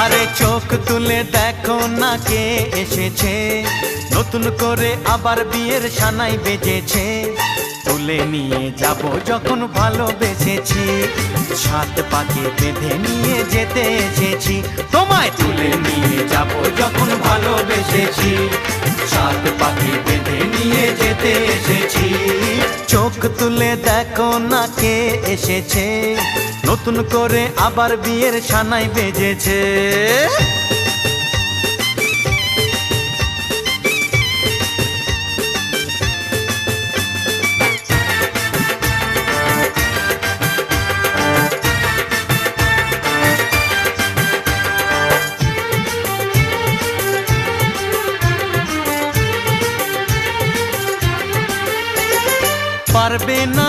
আরে চোখ তুলে দেখো না কে এসেছে, নতুন করে আবার বিয়ের সানাই বেজেছে। তুলে নিয়ে যাব যখন ভালোবেসেছি, সাত পাকে বেঁধে নিয়ে যেতে এসেছি। তোমায় তুলে নিয়ে যাব যখন ভালোবেসেছি, সাত পাকে বেঁধে নিয়ে যেতে এসেছি। চোখ তুলে দেখো না কে এসেছে, নতুন করে আবার বিয়ের সানাই বেজেছে। পারবে না